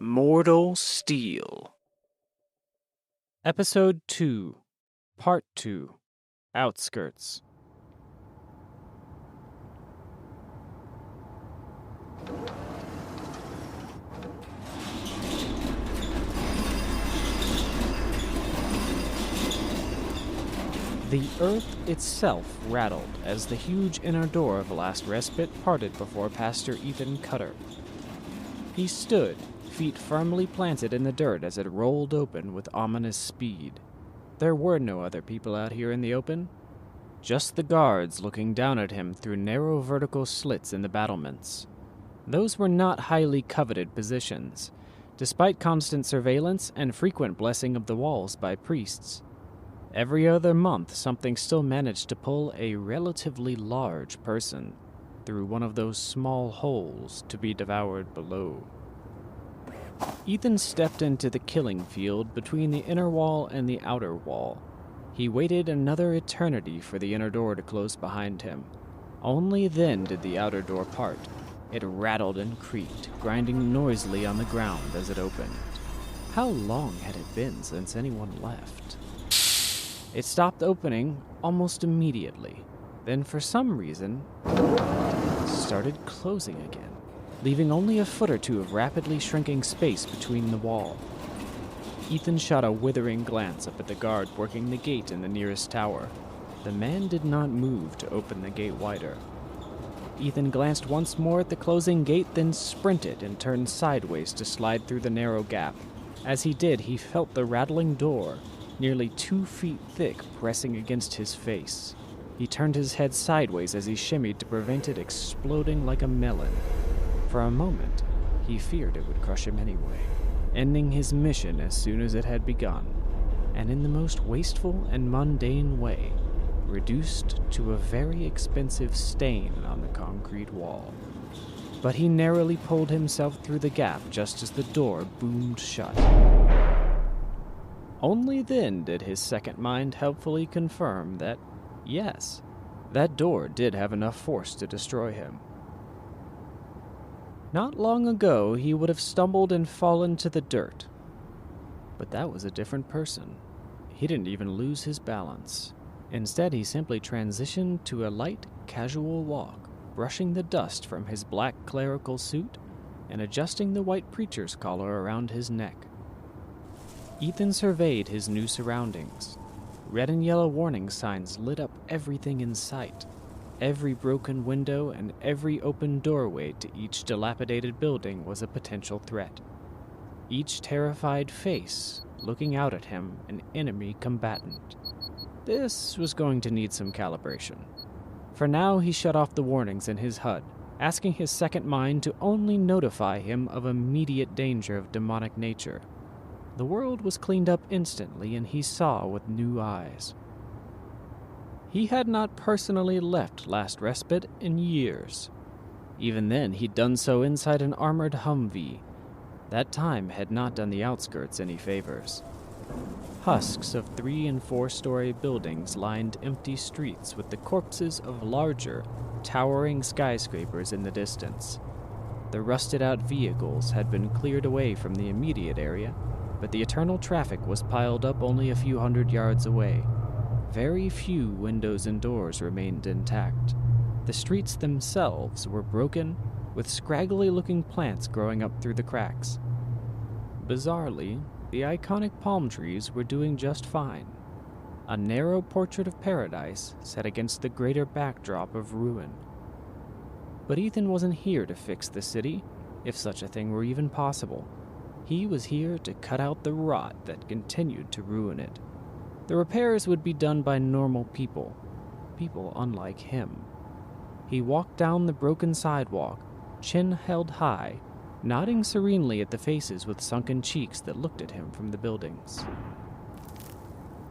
Mortal Steel. Episode 2, Part 2, Outskirts. The earth itself rattled as the huge inner door of the last respite parted before Pastor Ethan Cutter. He stood, feet firmly planted in the dirt as it rolled open with ominous speed. There were no other people out here in the open, just the guards looking down at him through narrow vertical slits in the battlements. Those were not highly coveted positions, despite constant surveillance and frequent blessing of the walls by priests. Every other month, something still managed to pull a relatively large person through one of those small holes to be devoured below. Ethan stepped into the killing field between the inner wall and the outer wall. He waited another eternity for the inner door to close behind him. Only then did the outer door part. It rattled and creaked, grinding noisily on the ground as it opened. How long had it been since anyone left? It stopped opening almost immediately. Then, for some reason, it started closing again, leaving only a foot or two of rapidly shrinking space between the wall. Ethan shot a withering glance up at the guard working the gate in the nearest tower. The man did not move to open the gate wider. Ethan glanced once more at the closing gate, then sprinted and turned sideways to slide through the narrow gap. As he did, he felt the rattling door, nearly 2 feet thick, pressing against his face. He turned his head sideways as he shimmied to prevent it exploding like a melon. For a moment, he feared it would crush him anyway, ending his mission as soon as it had begun, and in the most wasteful and mundane way, reduced to a very expensive stain on the concrete wall. But he narrowly pulled himself through the gap just as the door boomed shut. Only then did his second mind helpfully confirm that, yes, that door did have enough force to destroy him. Not long ago, he would have stumbled and fallen to the dirt. But that was a different person. He didn't even lose his balance. Instead, he simply transitioned to a light, casual walk, brushing the dust from his black clerical suit and adjusting the white preacher's collar around his neck. Ethan surveyed his new surroundings. Red and yellow warning signs lit up everything in sight. Every broken window and every open doorway to each dilapidated building was a potential threat. Each terrified face looking out at him, an enemy combatant. This was going to need some calibration. For now, he shut off the warnings in his HUD, asking his second mind to only notify him of immediate danger of demonic nature. The world was cleaned up instantly, and he saw with new eyes. He had not personally left Last Respite in years. Even then, he'd done so inside an armored Humvee. That time had not done the Outskirts any favors. Husks of 3- and 4-story buildings lined empty streets with the corpses of larger, towering skyscrapers in the distance. The rusted-out vehicles had been cleared away from the immediate area, but the eternal traffic was piled up only a few hundred yards away. Very few windows and doors remained intact. The streets themselves were broken, with scraggly-looking plants growing up through the cracks. Bizarrely, the iconic palm trees were doing just fine. A narrow portrait of paradise set against the greater backdrop of ruin. But Ethan wasn't here to fix the city, if such a thing were even possible. He was here to cut out the rot that continued to ruin it. The repairs would be done by normal people unlike him. He walked down the broken sidewalk, chin held high, nodding serenely at the faces with sunken cheeks that looked at him from the buildings.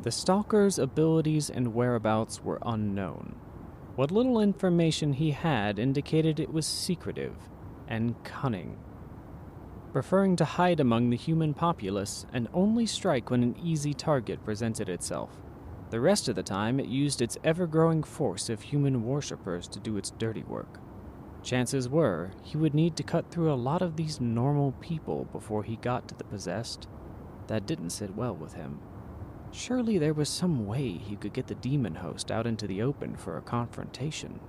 The stalker's abilities and whereabouts were unknown. What little information he had indicated it was secretive and cunning, preferring to hide among the human populace and only strike when an easy target presented itself. The rest of the time, it used its ever-growing force of human worshippers to do its dirty work. Chances were he would need to cut through a lot of these normal people before he got to the possessed. That didn't sit well with him. Surely there was some way he could get the demon host out into the open for a confrontation.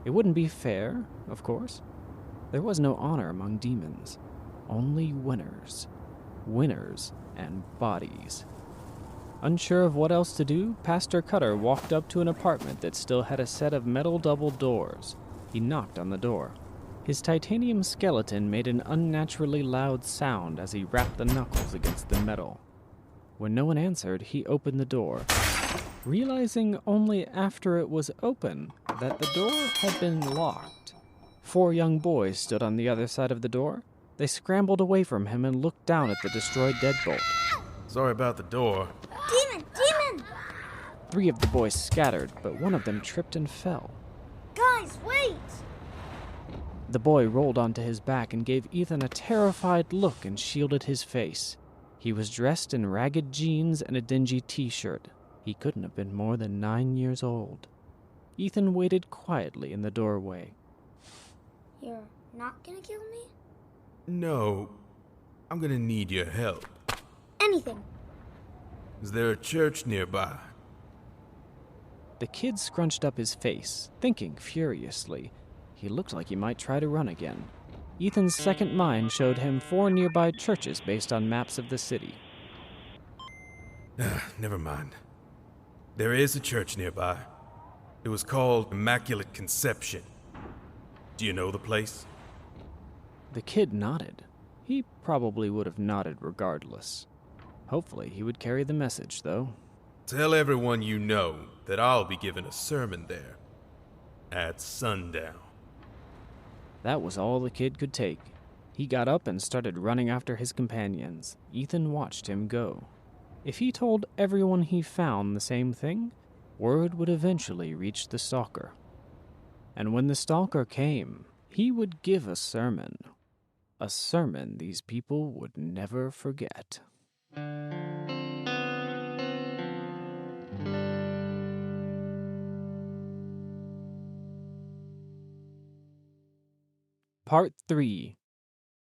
It wouldn't be fair, of course. There was no honor among demons. Only winners. Winners and bodies. Unsure of what else to do, Pastor Cutter walked up to an apartment that still had a set of metal double doors. He knocked on the door. His titanium skeleton made an unnaturally loud sound as he rapped the knuckles against the metal. When no one answered, he opened the door, realizing only after it was open that the door had been locked. 4 young boys stood on the other side of the door. They scrambled away from him and looked down at the destroyed deadbolt. Sorry about the door. Demon! Demon! 3 of the boys scattered, but one of them tripped and fell. Guys, wait! The boy rolled onto his back and gave Ethan a terrified look and shielded his face. He was dressed in ragged jeans and a dingy t-shirt. He couldn't have been more than 9 years old. Ethan waited quietly in the doorway. You're not gonna kill me? No, I'm gonna need your help. Anything. Is there a church nearby? The kid scrunched up his face, thinking furiously. He looked like he might try to run again. Ethan's second mind showed him 4 nearby churches based on maps of the city. Never mind. There is a church nearby. It was called Immaculate Conception. Do you know the place? The kid nodded. He probably would have nodded regardless. Hopefully he would carry the message, though. Tell everyone you know that I'll be giving a sermon there. At sundown. That was all the kid could take. He got up and started running after his companions. Ethan watched him go. If he told everyone he found the same thing, word would eventually reach the stalker. And when the stalker came, he would give a sermon. A sermon these people would never forget. Part 3.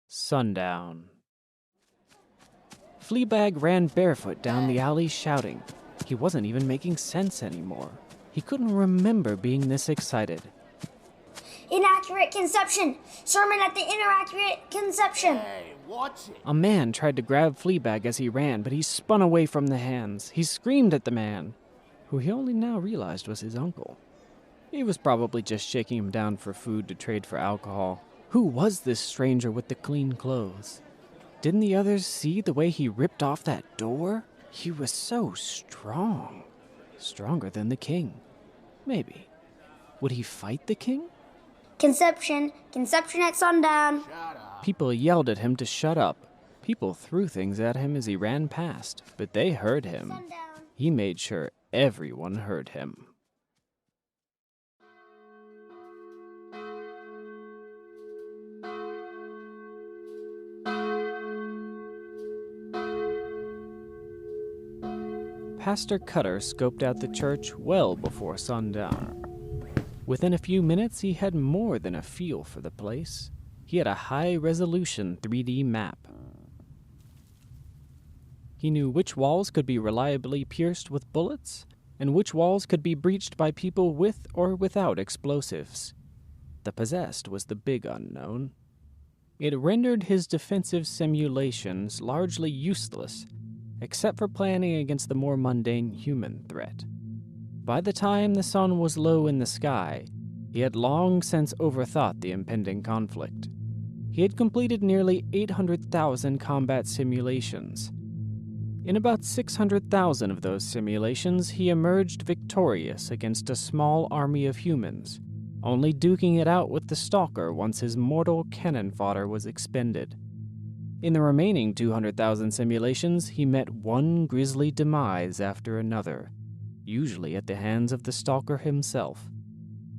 Sundown. Fleabag ran barefoot down the alley shouting. He wasn't even making sense anymore. He couldn't remember being this excited. Inaccurate conception! Sermon at the inaccurate conception! Hey, watch it! A man tried to grab Fleabag as he ran, but he spun away from the hands. He screamed at the man, who he only now realized was his uncle. He was probably just shaking him down for food to trade for alcohol. Who was this stranger with the clean clothes? Didn't the others see the way he ripped off that door? He was so strong. Stronger than the king. Maybe. Would he fight the king? Conception! Conception at sundown! People yelled at him to shut up. People threw things at him as he ran past, but they heard him. Sundown. He made sure everyone heard him. Pastor Cutter scoped out the church well before sundown. Within a few minutes, he had more than a feel for the place. He had a high-resolution 3D map. He knew which walls could be reliably pierced with bullets, and which walls could be breached by people with or without explosives. The possessed was the big unknown. It rendered his defensive simulations largely useless, except for planning against the more mundane human threat. By the time the sun was low in the sky, he had long since overthought the impending conflict. He had completed nearly 800,000 combat simulations. In about 600,000 of those simulations, he emerged victorious against a small army of humans, only duking it out with the stalker once his mortal cannon fodder was expended. In the remaining 200,000 simulations, he met one grisly demise after another, usually at the hands of the stalker himself.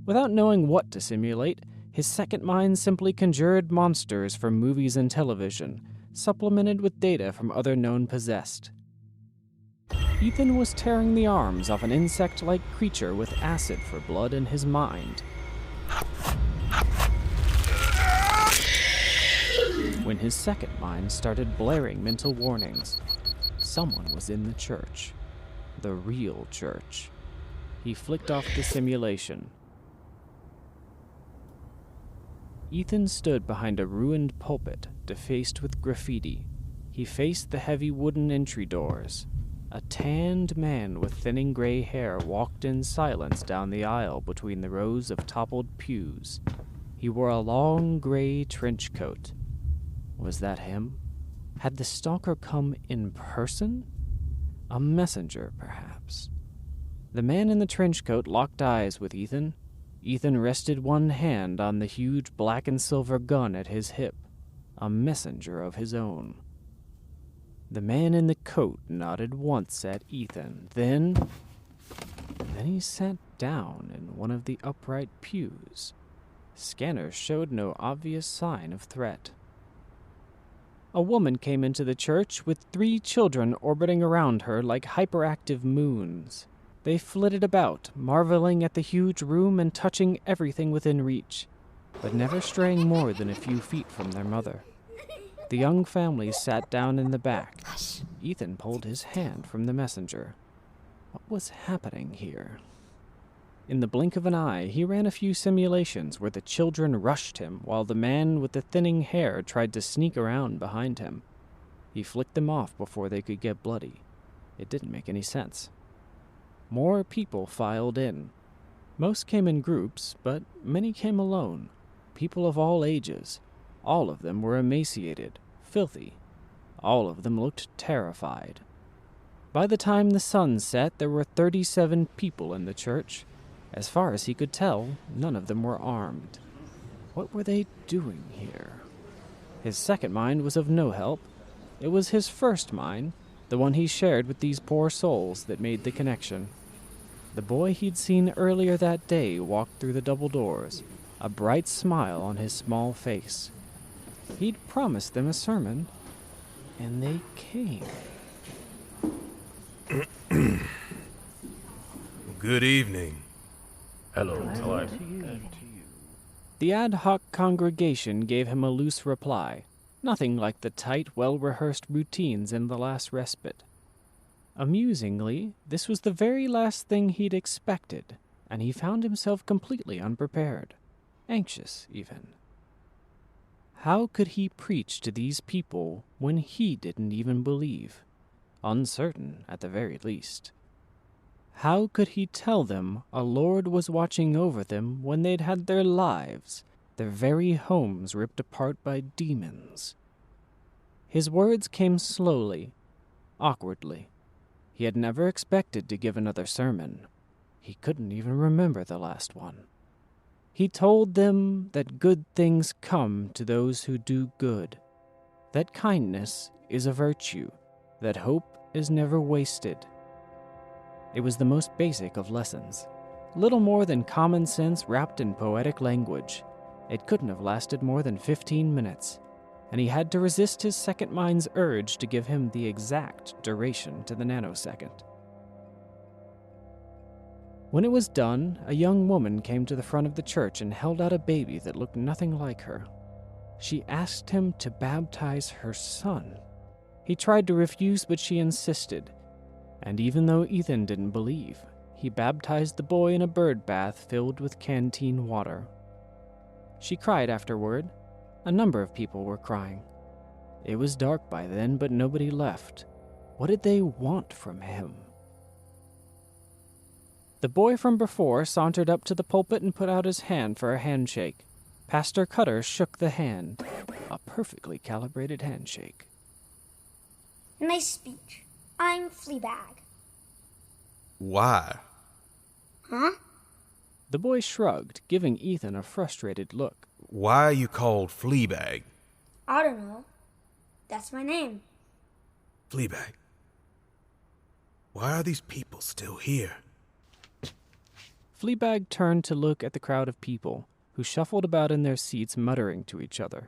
Without knowing what to simulate, his second mind simply conjured monsters from movies and television, supplemented with data from other known possessed. Ethan was tearing the arms off an insect-like creature with acid for blood in his mind. his second mind started blaring mental warnings. Someone was in the church. The real church. He flicked off the simulation. Ethan stood behind a ruined pulpit, defaced with graffiti. He faced the heavy wooden entry doors. A tanned man with thinning gray hair walked in silence down the aisle between the rows of toppled pews. He wore a long gray trench coat. Was that him? Had the stalker come in person? A messenger, perhaps. The man in the trench coat locked eyes with Ethan. Ethan rested one hand on the huge black and silver gun at his hip, a messenger of his own. The man in the coat nodded once at Ethan, then he sat down in one of the upright pews. Scanners showed no obvious sign of threat. A woman came into the church with 3 children orbiting around her like hyperactive moons. They flitted about, marveling at the huge room and touching everything within reach, but never straying more than a few feet from their mother. The young family sat down in the back. Ethan pulled his hand from the messenger. What was happening here? In the blink of an eye, he ran a few simulations where the children rushed him while the man with the thinning hair tried to sneak around behind him. He flicked them off before they could get bloody. It didn't make any sense. More people filed in. Most came in groups, but many came alone. People of all ages. All of them were emaciated, filthy. All of them looked terrified. By the time the sun set, there were 37 people in the church. As far as he could tell, none of them were armed. What were they doing here? His second mind was of no help. It was his first mind, the one he shared with these poor souls, that made the connection. The boy he'd seen earlier that day walked through the double doors, a bright smile on his small face. He'd promised them a sermon, and they came. Good evening. Hello. The ad hoc congregation gave him a loose reply, nothing like the tight, well-rehearsed routines in the last respite. Amusingly, this was the very last thing he'd expected, and he found himself completely unprepared, anxious even. How could he preach to these people when he didn't even believe? Uncertain, at the very least. How could he tell them a Lord was watching over them when they'd had their lives, their very homes ripped apart by demons? His words came slowly, awkwardly. He had never expected to give another sermon. He couldn't even remember the last one. He told them that good things come to those who do good, that kindness is a virtue, that hope is never wasted. It was the most basic of lessons, little more than common sense wrapped in poetic language. It couldn't have lasted more than 15 minutes, and he had to resist his second mind's urge to give him the exact duration to the nanosecond. When it was done, a young woman came to the front of the church and held out a baby that looked nothing like her. She asked him to baptize her son. He tried to refuse, but she insisted. And even though Ethan didn't believe, he baptized the boy in a bird bath filled with canteen water. She cried afterward. A number of people were crying. It was dark by then, but nobody left. What did they want from him? The boy from before sauntered up to the pulpit and put out his hand for a handshake. Pastor Cutter shook the hand. A perfectly calibrated handshake. Nice speech. I'm Fleabag. Why? Huh? The boy shrugged, giving Ethan a frustrated look. Why are you called Fleabag? I don't know. That's my name. Fleabag. Why are these people still here? Fleabag turned to look at the crowd of people, who shuffled about in their seats muttering to each other.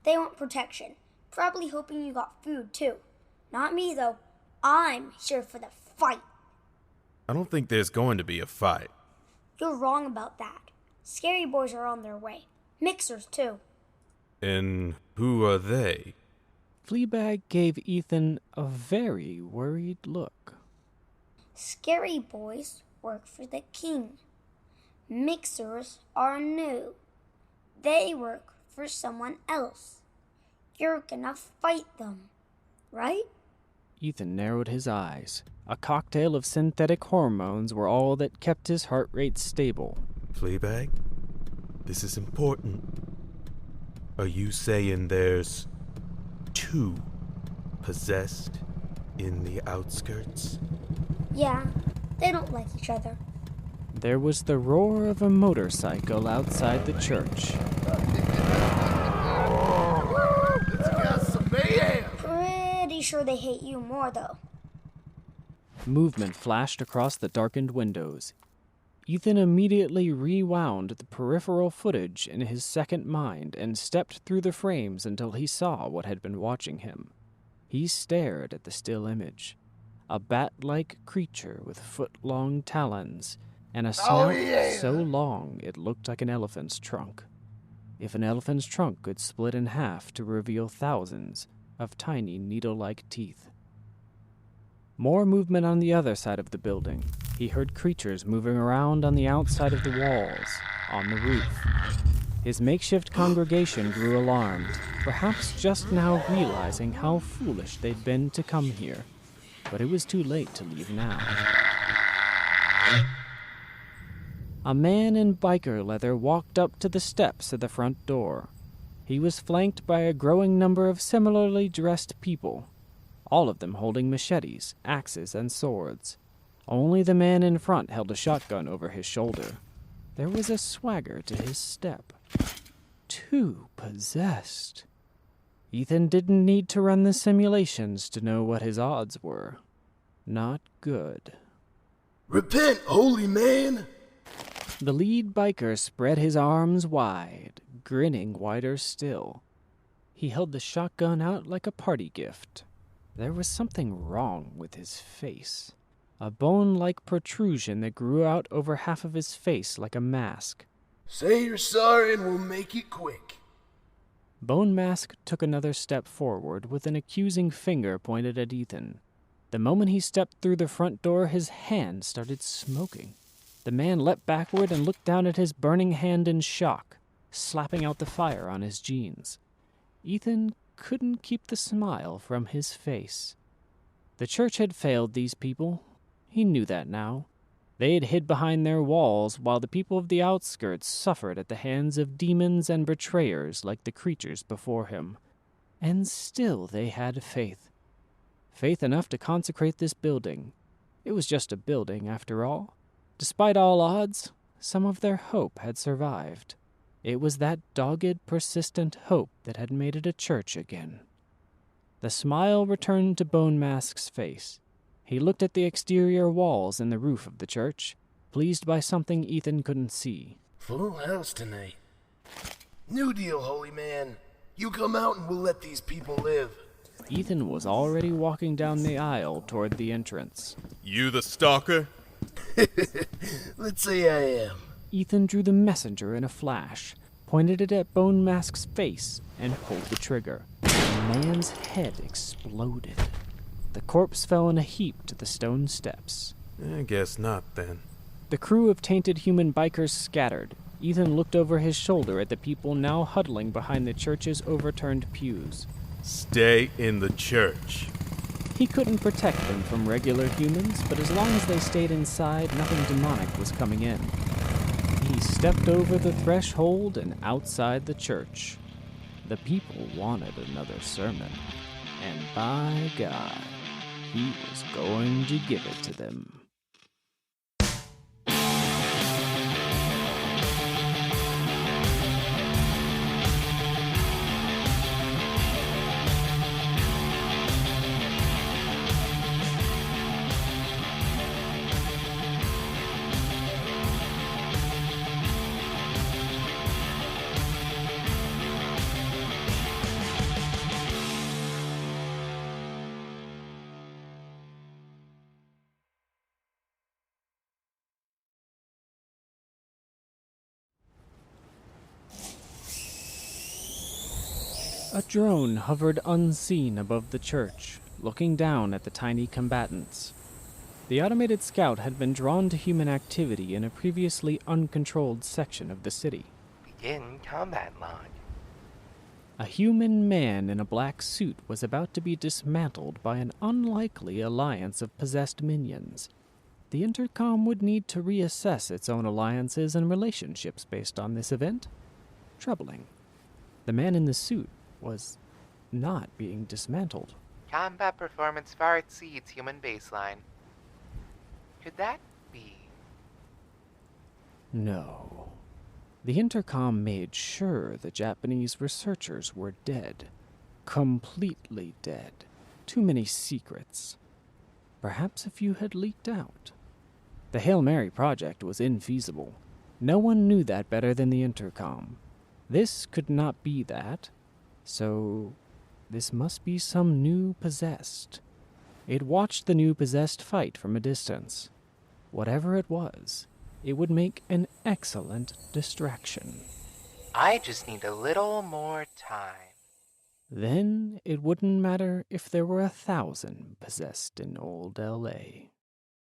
They want protection. Probably hoping you got food, too. Not me, though. I'm here for the fight. I don't think there's going to be a fight. You're wrong about that. Scary boys are on their way. Mixers, too. And who are they? Fleabag gave Ethan a very worried look. Scary boys work for the king. Mixers are new. They work for someone else. You're gonna fight them, right? Ethan narrowed his eyes. A cocktail of synthetic hormones were all that kept his heart rate stable. Fleabag? This is important. Are you saying there's 2 possessed in the outskirts? Yeah, they don't like each other. There was the roar of a motorcycle outside the church. Pretty sure they hate you more, though. Movement flashed across the darkened windows. Ethan immediately rewound the peripheral footage in his second mind and stepped through the frames until he saw what had been watching him. He stared at the still image. A bat-like creature with foot-long talons and a snout so long it looked like an elephant's trunk. If an elephant's trunk could split in half to reveal thousands of tiny needle-like teeth. More movement on the other side of the building. He heard creatures moving around on the outside of the walls, on the roof. His makeshift congregation grew alarmed, perhaps just now realizing how foolish they'd been to come here. But it was too late to leave now. A man in biker leather walked up to the steps of the front door. He was flanked by a growing number of similarly dressed people, all of them holding machetes, axes, and swords. Only the man in front held a shotgun over his shoulder. There was a swagger to his step. 2 possessed. Ethan didn't need to run the simulations to know what his odds were. Not good. Repent, holy man! The lead biker spread his arms wide, grinning wider still. He held the shotgun out like a party gift. There was something wrong with his face. A bone-like protrusion that grew out over half of his face like a mask. Say you're sorry and we'll make it quick. Bone Mask took another step forward with an accusing finger pointed at Ethan. The moment he stepped through the front door, his hand started smoking. The man leapt backward and looked down at his burning hand in shock, slapping out the fire on his jeans. Ethan couldn't keep the smile from his face. The church had failed these people. He knew that now. They had hid behind their walls while the people of the outskirts suffered at the hands of demons and betrayers like the creatures before him. And still they had faith. Faith enough to consecrate this building. It was just a building, after all. Despite all odds, some of their hope had survived. It was that dogged, persistent hope that had made it a church again. The smile returned to Bone Mask's face. He looked at the exterior walls and the roof of the church, pleased by something Ethan couldn't see. Full house tonight. New deal, holy man. You come out and we'll let these people live. Ethan was already walking down the aisle toward the entrance. You the stalker? Let's say I am. Ethan drew the messenger in a flash, pointed it at Bone Mask's face, and pulled the trigger. The man's head exploded. The corpse fell in a heap to the stone steps. I guess not, then. The crew of tainted human bikers scattered. Ethan looked over his shoulder at the people now huddling behind the church's overturned pews. Stay in the church. He couldn't protect them from regular humans, but as long as they stayed inside, nothing demonic was coming in. He stepped over the threshold and outside the church. The people wanted another sermon, and by God, he was going to give it to them. A drone hovered unseen above the church, looking down at the tiny combatants. The automated scout had been drawn to human activity in a previously uncontrolled section of the city. Begin combat log. A human man in a black suit was about to be dismantled by an unlikely alliance of possessed minions. The Intercom would need to reassess its own alliances and relationships based on this event. Troubling. The man in the suit was not being dismantled. Combat performance far exceeds human baseline. Could that be? No. The Intercom made sure the Japanese researchers were dead. Completely dead. Too many secrets. Perhaps a few had leaked out. The Hail Mary project was infeasible. No one knew that better than the Intercom. This could not be that. So, this must be some new possessed. It watched the new possessed fight from a distance. Whatever it was, it would make an excellent distraction. I just need a little more time. Then it wouldn't matter if there were 1,000 possessed in old L.A.